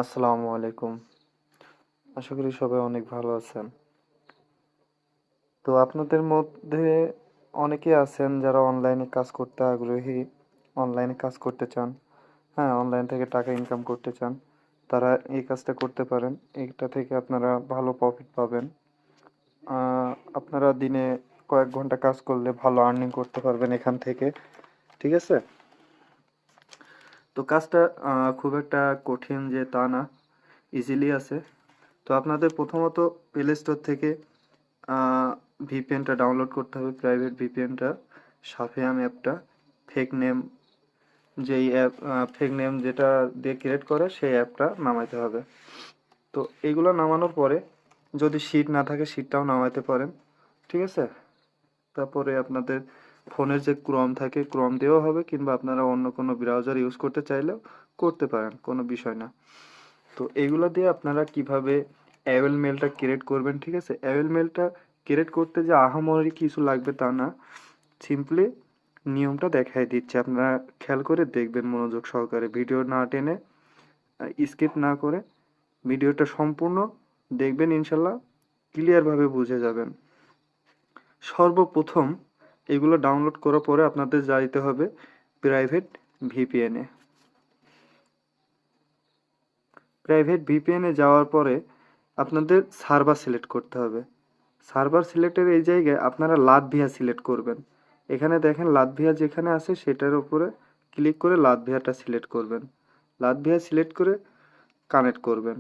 আসসালামু আলাইকুম। আশা করি সবাই অনেক ভালো আছেন। তো আপনাদের মধ্যে অনেকেই আছেন যারা অনলাইনে কাজ করতে আগ্রহী, অনলাইনে কাজ করতে চান। হ্যাঁ, অনলাইন থেকে টাকা ইনকাম করতে চান। তারা এই কাজটা করতে পারেন। এইটা থেকে আপনারা ভালো প্রফিট পাবেন। আপনারা দিনে কয়েক ঘন্টা কাজ করলে ভালো আর্নিং করতে পারবেন এখান থেকে। ঠিক আছে? তো কাজটা খুব একটা কঠিন যে তা না, ইজিলি আছে। তো আপনাদের প্রথমত প্লে স্টোর থেকে ভিপিএনটা ডাউনলোড করতে হবে, প্রাইভেট ভিপিএনটা, সাফিয়াম অ্যাপটা, ফেক নেম, যেই অ্যাপ ফেক নেম যেটা দিয়ে ক্রিয়েট করে সেই অ্যাপটা নামাইতে হবে। তো এইগুলো নামানোর পরে যদি শিট না থাকে শিটটাও নামাইতে পারেন। ঠিক আছে? তারপরে আপনাদের ফোনের যে ক্রোম থাকে ক্রোম দিয়েও হবে, কিংবা আপনারা অন্য কোনো ব্রাউজার ইউজ করতে চাইলেও করতে পারেন, কোনো বিষয় না। তো এগুলো দিয়ে আপনারা কিভাবে অ্যাওয়েল মেলটা ক্রিয়েট করবেন, ঠিক আছে? অ্যাওয়েল মেলটা ক্রিয়েট করতে যে আহামরি কিছু লাগবে তা না, সিম্পলি নিয়মটা দেখাই দিচ্ছে, আপনারা খেয়াল করে দেখবেন মনোযোগ সহকারে, ভিডিও না টেনে, স্কিপ না করে ভিডিওটা সম্পূর্ণ দেখবেন, ইনশাল্লাহ ক্লিয়ারভাবে বুঝে যাবেন। সর্বপ্রথম এগুলো ডাউনলোড করার পরে আপনাদের যাইতে হবে প্রাইভেট ভিপিএনে। প্রাইভেট ভিপিএনে যাওয়ার পরে আপনাদের সার্ভার সিলেক্ট করতে হবে। সার্ভার সিলেক্টের এই জায়গায় আপনারা লাতভিয়া সিলেক্ট করবেন। এখানে দেখেন লাতভিয়া যেখানে আছে সেটার উপরে ক্লিক করে লাতভিয়াটা সিলেক্ট করবেন। লাতভিয়া সিলেক্ট করে কানেক্ট করবেন।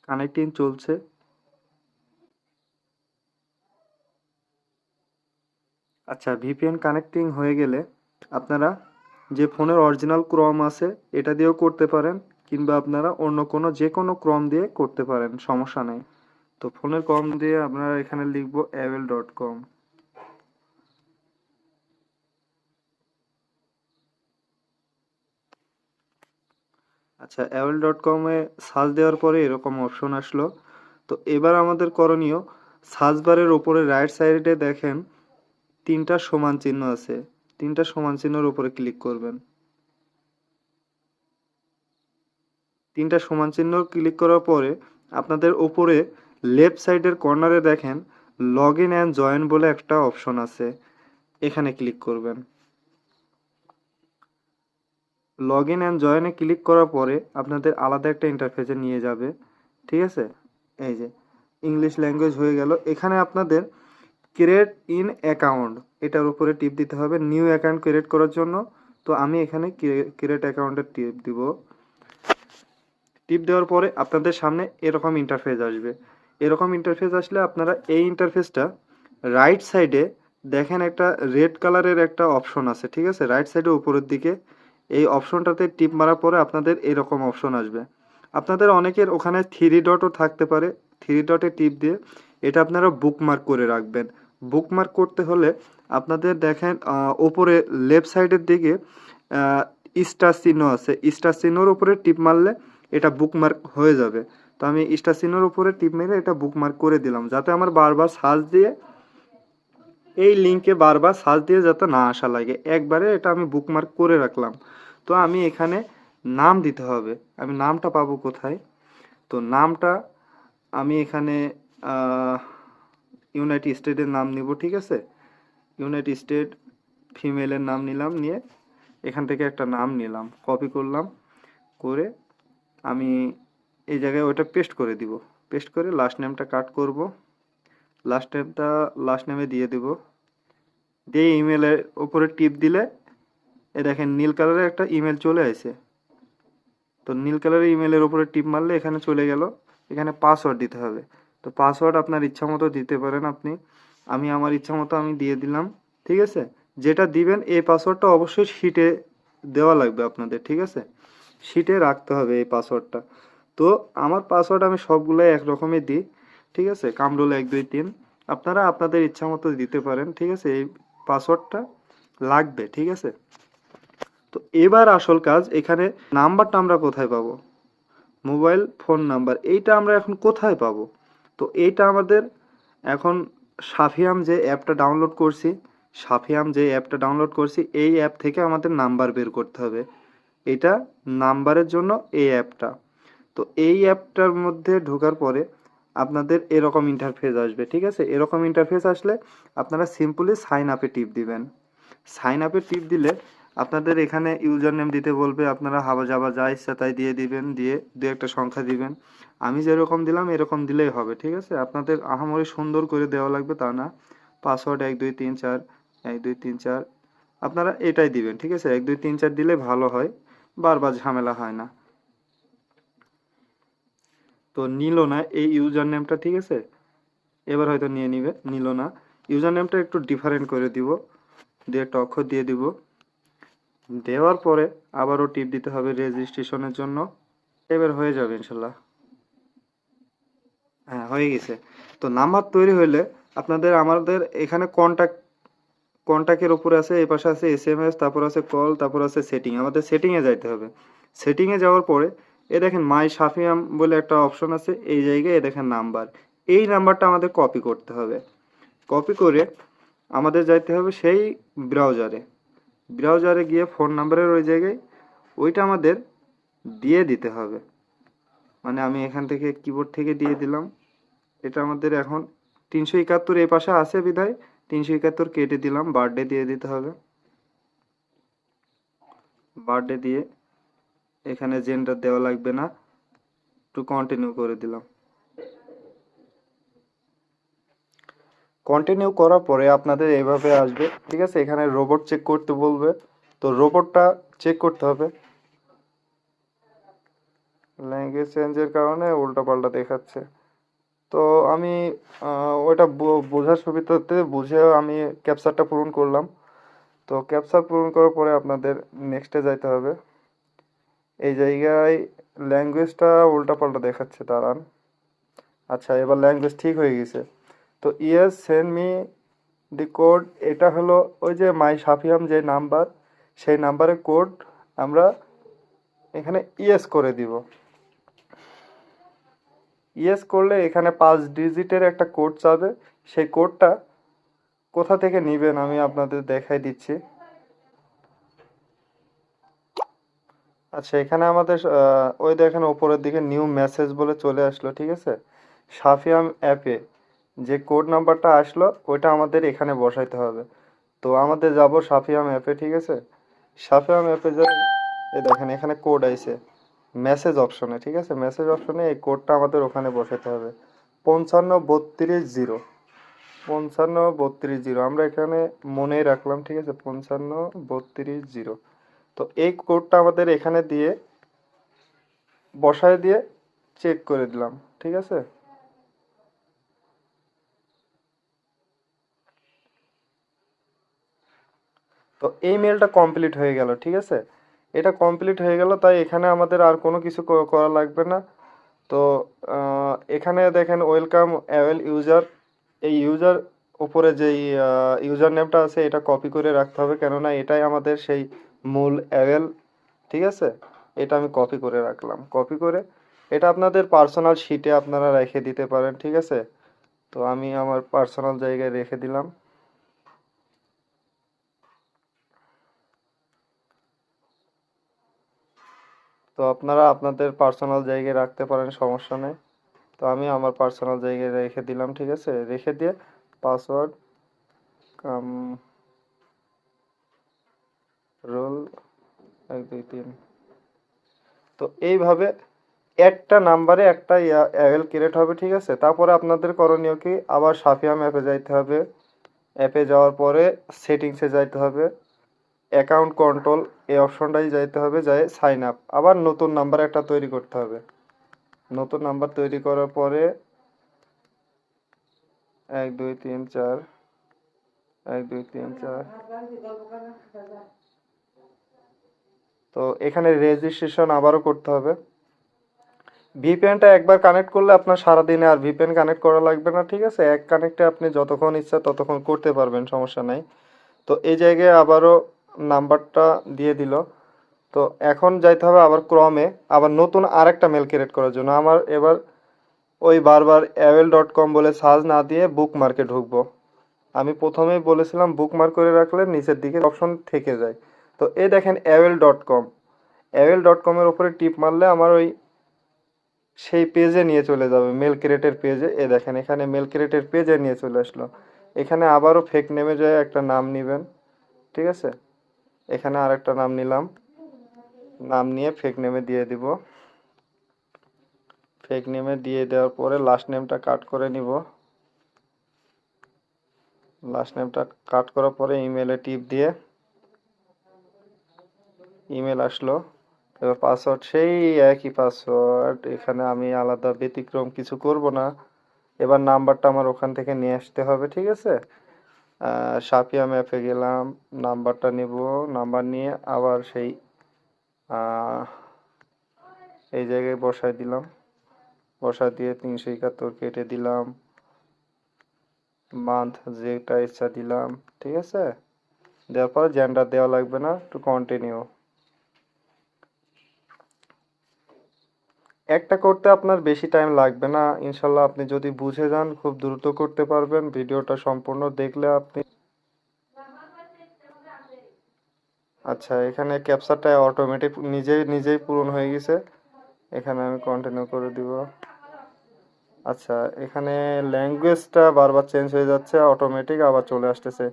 কানেক্টিং চলছে। আচ্ছা, ভিপিএন কানেক্টিং হয়ে গেলে আপনারা যে ফোনের অরিজিনাল ক্রোম আছে এটা দিয়েও করতে পারেন, কিংবা আপনারা অন্য কোনো যে কোনো ক্রোম দিয়ে করতে পারেন, সমস্যা নেই। তো ফোনের ক্রোম দিয়ে আপনারা এখানে লিখবো avel.com। আচ্ছা, avel.com-এ সার্চ দেওয়ার পরে এরকম অপশন আসলো। তো এবার আমাদের করণীয়, সার্চ বারের উপরে রাইট সাইডে দেখেন তিনটা সমান চিহ্ন আছে, তিনটা সমান চিহ্নের উপরে ক্লিক করবেন। তিনটা সমান চিহ্ন ক্লিক করার পরে আপনাদের উপরে লেফট সাইডের কর্নারে দেখেন লগ ইন অ্যান্ড জয়েন বলে একটা অপশন আছে, এখানে ক্লিক করবেন। লগ ইন অ্যান্ড জয়েনে ক্লিক করার পরে আপনাদের আলাদা একটা ইন্টারফেসে নিয়ে যাবে। ঠিক আছে? এই যে ইংলিশ ল্যাঙ্গুয়েজ হয়ে গেল। এখানে আপনাদের ক্রিয়েট ইন অ্যাকাউন্ট এটার উপরে টিপ দিতে হবে নিউ অ্যাকাউন্ট ক্রিয়েট করার জন্য। তো আমি এখানে ক্রিয়েট অ্যাকাউন্টের টিপ দিব। টিপ দেওয়ার পরে আপনাদের সামনে এরকম ইন্টারফেস আসবে। এরকম ইন্টারফেস আসলে আপনারা এই ইন্টারফেসটা রাইট সাইডে দেখেন একটা রেড কালারের একটা অপশন আছে, ঠিক আছে? রাইট সাইডে উপরের দিকে এই অপশনটাতে টিপ মারার পরে আপনাদের এরকম অপশন আসবে। আপনাদের অনেকের ওখানে থ্রি ডটও থাকতে পারে, থ্রি ডটে টিপ দিয়ে এটা আপনারা বুকমার্ক করে রাখবেন। বুকমার্ক করতে হলে আপনাদের দেখেন ওপরে লেফট সাইডের দিকে স্টার চিহ্ন আছে, স্টার চিহ্নর উপরে টিপ মারলে এটা বুকমার্ক হয়ে যাবে। তো আমি স্টার চিহ্নের উপরে টিপ মেরে এটা বুকমার্ক করে দিলাম, যাতে আমার বারবার সার্চ দিয়ে এই লিঙ্কে বারবার সার্চ দিয়ে যাতে না আসা লাগে, একবারে এটা আমি বুকমার্ক করে রাখলাম। তো আমি এখানে নাম দিতে হবে। আমি নামটা পাবো কোথায়? তো নামটা আমি এখানে ইউনাইটেড স্টেটের নাম নিব, ঠিক আছে? ইউনাইটেড স্টেট ফিমেলের নাম নিলাম, নিয়ে এখান থেকে একটা নাম নিলাম, কপি করলাম, করে আমি এই জায়গায় ওটা পেস্ট করে দিব। পেস্ট করে লাস্ট নেমটা কাট করব, লাস্ট নেমটা লাস্ট নেমে দিয়ে দিব। দিয়ে ইমেলের উপরে টিপ দিলে এ দেখেন নীল কালারের একটা ইমেল চলে আসে। তো নীল কালারের ইমেলের উপরে টিপ মারলে এখানে চলে গেল। এখানে পাসওয়ার্ড দিতে হবে। তো পাসওয়ার্ড আপনার ইচ্ছা মতো দিতে পারেন আপনি। আমি আমার ইচ্ছা মতো আমি দিয়ে দিলাম। ঠিক আছে? যেটা দিবেন এই পাসওয়ার্ডটা অবশ্যই শিটে দেওয়া লাগবে আপনাদের, ঠিক আছে? শিটে রাখতে হবে এই পাসওয়ার্ডটা। তো আমার পাসওয়ার্ড আমি সবগুলোই একরকমই দিই, ঠিক আছে? কামরুল 1 2 3। আপনারা আপনাদের ইচ্ছা মতো দিতে পারেন, ঠিক আছে? এই পাসওয়ার্ডটা লাগবে, ঠিক আছে? তো এবার আসল কাজ, এখানে নাম্বারটা আমরা কোথায় পাবো? মোবাইল ফোন নাম্বার এইটা আমরা এখন কোথায় পাবো? তো এইটা আমাদের এখন সাফিয়াম যে অ্যাপটা ডাউনলোড করছি সাফিয়াম যে অ্যাপটা ডাউনলোড করছি এই অ্যাপ থেকে আমাদের নাম্বার বের করতে হবে। এটা নাম্বারের জন্য এই অ্যাপটা। তো এই অ্যাপটার মধ্যে ঢোকার পরে আপনাদের এরকম ইন্টারফেস আসবে, ঠিক আছে? এরকম ইন্টারফেস আসলে আপনারা সিম্পলি সাইন আপে টিপ দিবেন। সাইন আপে টিপ দিলে আপনাদের এখানে ইউজার নেম দিতে বলবে, আপনারা হাবা যাবা যা ইচ্ছা তাই দিয়ে দিবেন, দিয়ে দু একটা সংখ্যা দিবেন। আমি যেরকম দিলাম এরকম দিলেই হবে, ঠিক আছে? আপনাদের আহামরি সুন্দর করে দেওয়া লাগবে তা না। পাসওয়ার্ড 1 2 3 4 1 2 3 4 আপনারা এটাই দিবেন, ঠিক আছে? 1 2 3 4 দিলে ভালো হয়, বারবার ঝামেলা হয় না। তো নিল না এই ইউজার নেমটা, ঠিক আছে? এবার হয়তো নিয়ে নিবে, নিল না। ইউজার নেমটা একটু ডিফারেন্ট করে দিব, দিয়ে একটা অক্ষর দিয়ে দিব। দেওয়ার পরে আবারও টিপ দিতে হবে রেজিস্ট্রেশনের জন্য। এবার হয়ে যাবে ইনশাল্লাহ। হ্যাঁ, হয়ে গেছে। তো নাম্বার তৈরি হইলে আপনাদের আমাদের এখানে কন্টাক্টের উপরে আছে, এই পাশে আছে এসএমএস, তারপর আছে কল, তারপর আছে সেটিং। আমাদের সেটিংয়ে যাইতে হবে। সেটিংয়ে যাওয়ার পরে এ দেখেন মাই সাফিয়াম বলে একটা অপশন আছে, এই জায়গায় এ দেখেন নাম্বার। এই নাম্বারটা আমাদের কপি করতে হবে। কপি করে আমাদের যাইতে হবে সেই ব্রাউজারে। ব্রাউজারে গিয়ে ফোন নাম্বারের ওই জায়গায় ওইটা আমাদের দিয়ে দিতে হবে। মানে আমি এখান থেকে কিবোর্ড থেকে দিয়ে দিলাম। এটা আমাদের এখন 371 এই পাশে আছে বিধায় 371 কেটে দিলাম, বার্থডে দিয়ে দিতে হবে। বার্থডে দিয়ে এখানে জেন্ডার দেওয়া লাগবে না, একটু কন্টিনিউ করে দিলাম। কন্টিনিউ করার পরে আপনাদের এইভাবে আসবে, ঠিক আছে? এখানে রোবট চেক করতে বলবে, তো রোবটটা চেক করতে হবে। ল্যাঙ্গুয়েজ চেঞ্জের কারণে উল্টাপাল্টা দেখাচ্ছে। তো আমি ওইটা বোঝার সুবিধার্থে বুঝে আমি ক্যাপচারটা পূরণ করলাম। তো ক্যাপচার পূরণ করার পরে আপনাদের নেক্সটে যাইতে হবে। এই জায়গায় ল্যাঙ্গুয়েজটা উল্টাপাল্টা দেখাচ্ছে, দাঁড়ান। আচ্ছা, এবার ল্যাঙ্গুয়েজ ঠিক হয়ে গেছে। তো yes send me the code, এটা হলো ওই যে মাই সাফিয়াম যে নাম্বার, সেই নাম্বারের কোড আমরা এখানে ইয়েস করে দিব। ইয়েস করলে এখানে 5 ডিজিটের একটা কোড চাবে। সেই কোডটা কোথা থেকে নেবেন আমি আপনাদের দেখাই দিচ্ছি। আচ্ছা, এখানে আমাদের ওই দেখেন ওপরের দিকে নিউ মেসেজ বলে চলে আসলো, ঠিক আছে? সাফিয়াম অ্যাপে যে কোড নাম্বারটা আসলো ওইটা আমাদের এখানে বসাইতে হবে। তো আমাদের যাব সাফিয়াম অ্যাপে, ঠিক আছে? সাফিয়াম অ্যাপে যে এই দেখেন এখানে কোড আইছে মেসেজ অপশনে, ঠিক আছে? মেসেজ অপশনে এই কোডটা আমাদের ওখানে বসাতে হবে, 5532 0। 5532 0 আমরা এখানে মনেই রাখলাম, ঠিক আছে? 5532 0। তো এই কোডটা আমাদের এখানে দিয়ে বসায় দিয়ে চেক করে দিলাম, ঠিক আছে? তো এই মেলটা কমপ্লিট হয়ে গেল, ঠিক আছে? এটা কমপ্লিট হয়ে গেল, তাই এখানে আমাদের আর কোনো কিছু করা লাগবে না। তো এখানে দেখেন ওয়েলকাম অ্যাওয়েল ইউজার, এই ইউজার উপরে যেই ইউজার নেমটা আছে এটা কপি করে রাখতে হবে, কেননা এটাই আমাদের সেই মূল অ্যাওয়েল, ঠিক আছে? এটা আমি কপি করে রাখলাম। কপি করে এটা আপনাদের পার্সোনাল শিটে আপনারা রেখে দিতে পারেন, ঠিক আছে? তো আমি আমার পার্সোনাল জায়গায় রেখে দিলাম। তো আপনারা আপনাদের পার্সোনাল জায়গায় রাখতে পারেন, সমস্যা নেই। তো আমি আমার পার্সোনাল জায়গায় রেখে দিলাম, ঠিক আছে? রেখে দিয়ে পাসওয়ার্ড রোল 1 2 3। তো এইভাবে একটা নাম্বারে একটা অ্যাভেল ক্রিয়েট হবে, ঠিক আছে? তারপরে আপনাদের করণীয় কি, আবার সাফিয়াম অ্যাপে যাইতে হবে। অ্যাপে যাওয়ার পরে সেটিংসে যাইতে হবে, অ্যাকাউন্ট কন্ট্রোল এই অপশনটাই যাইতে হবে, যাই সাইন আপ, আবার নতুন নাম্বার একটা তৈরি করতে হবে। নতুন নাম্বার তৈরি করার পরে 1 2 3 4 1 2 3 4। তো এখানে রেজিস্ট্রেশন আবারও করতে হবে। ভিপিএনটা একবার কানেক্ট করলে আপনার সারাদিনে আর ভিপিএন কানেক্ট করা লাগবে না, ঠিক আছে? এক কানেক্টে আপনি যতক্ষণ ইচ্ছা ততক্ষণ করতে পারবেন, সমস্যা নাই। তো এই জায়গায় আবারও নাম্বারটা দিয়ে দিল। তো এখন যাইতে হবে আবার ক্রমে, আবার নতুন আরেকটা মেল ক্রিয়েট করার জন্য আমার এবার ওই বারবার অ্যাভেল.com বলে সার্চ না দিয়ে বুক মার্কে ঢুকবো। আমি প্রথমেই বলেছিলাম বুকমার্ক করে রাখলে নিচের দিকে অপশন থেকে যায়। তো এই দেখেন aol.com, aol.com এর উপরে টিপ মারলে আমার ওই সেই পেজে নিয়ে চলে যাবে, মেল ক্রিয়েটের পেজে। এ দেখেন এখানে মেল ক্রিয়েটের পেজে নিয়ে চলে আসলো। এখানে আবারও ফেক নেমে যায় একটা নাম নিবেন, ঠিক আছে? এখানে আরেকটা নাম নিলাম, নাম নিয়ে ফেক নেমে দিয়ে দিব। ফেক নেমে দিয়ে দেওয়ার পরে লাস্ট নেমটা কাট করে নিব। লাস্ট নেমটা কাট করার পরে ইমেলে টিপ দিয়ে ইমেল আসলো। এবার পাসওয়ার্ড সেই একই পাসওয়ার্ড, এখানে আমি আলাদা ব্যতিক্রম কিছু করব না। এবার নাম্বারটা আমার ওখান থেকে নিয়ে আসতে হবে, ঠিক আছে? সাফিয়া ম্যাপে গেলাম, নাম্বারটা নিব, নাম্বার নিয়ে আবার সেই আহ, এই জায়গায় বসাই দিলাম। বসা দিয়ে 371 কেটে দিলাম, মান্থ যেটা ইচ্ছা দিলাম, ঠিক আছে? দেওয়ার পর জেন্ডার দেওয়া লাগবে না, টু কন্টিনিউ। একটা করতে আপনার বেশি টাইম লাগবে না ইনশাল্লাহ, আপনি যদি বুঝে যান খুব দ্রুত করতে পারবেন। ভিডিওটা সম্পূর্ণ দেখলে আপনি। আচ্ছা, এখানে ক্যাপচারটা অটোমেটিক নিজেই নিজেই পূরণ হয়ে গেছে। এখানে আমি কন্টিনিউ করে দিব। আচ্ছা, এখানে ল্যাঙ্গুয়েজটা বারবার চেঞ্জ হয়ে যাচ্ছে, অটোমেটিক আবার চলে আসতেছে।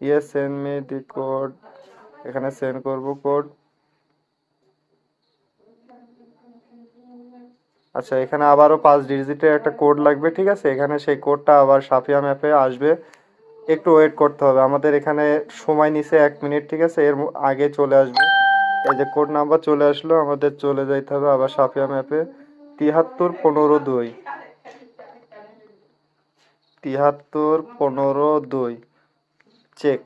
Yes send me the code, এখানে সেন্ড করব কোড। আচ্ছা, এখানে আবারও 5 ডিজিটের একটা কোড লাগবে, ঠিক আছে? এখানে সেই কোডটা আবার সাফিয়া ম্যাপে আসবে, একটু ওয়েট করতে হবে। আমাদের এখানে সময় নিছে 1 মিনিট, ঠিক আছে? আগে চলে আসবে। এই যে কোড নাম্বার চলে আসলো, আমাদের চলে যাইতে হবে আবার সাফিয়া ম্যাপে। 73 15 2, 73 15 2, চেক।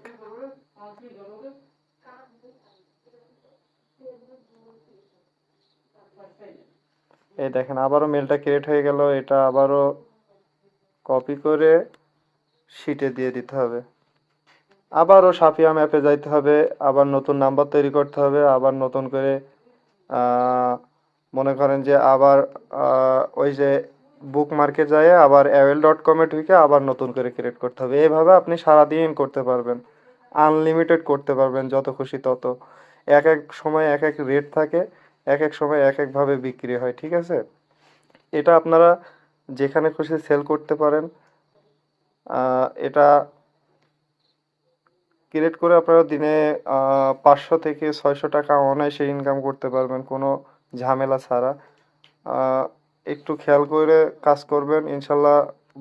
এই দেখেন আবারও মেলটা ক্রিয়েট হয়ে গেল, এটা আবারও কপি করে শিটে দিয়ে দিতে হবে। আবারও সাফিয়া ম্যাপে যাইতে হবে, আবার নতুন নাম্বার তৈরি করতে হবে, আবার নতুন করে আহ, মনে করেন যে আবার ওই যে বুক মার্কে যায় আবার aol.com এ ঢুকে আবার নতুন করে ক্রিয়েট করতে হবে। এইভাবে আপনি সারাদিন করতে পারবেন, আনলিমিটেড করতে পারবেন, যত খুশি তত। এক এক সময় এক এক রেট থাকে, এক এক সময় এক একভাবে বিক্রি হয়, ঠিক আছে? এটা আপনারা যেখানে খুশি সেল করতে পারেন। এটা ক্রিয়েট করে আপনারা দিনে 500 থেকে 600 টাকা অনায়াসে ইনকাম করতে পারবেন, কোনো ঝামেলা ছাড়া। আহ, একটু খেয়াল করে কাজ করবেন, ইনশাল্লাহ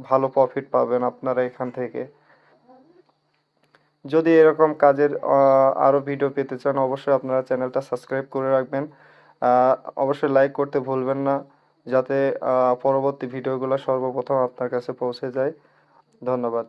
ভালো প্রফিট পাবেন আপনারা এখান থেকে। যদি এরকম কাজের আরো ভিডিও পেতে চান অবশ্যই আপনারা চ্যানেলটা সাবস্ক্রাইব করে রাখবেন। আহ, অবশ্যই লাইক করতে ভুলবেন না, যাতে পরবর্তী ভিডিওগুলো সর্বপ্রথম আপনার কাছে পৌঁছে যায়। ধন্যবাদ।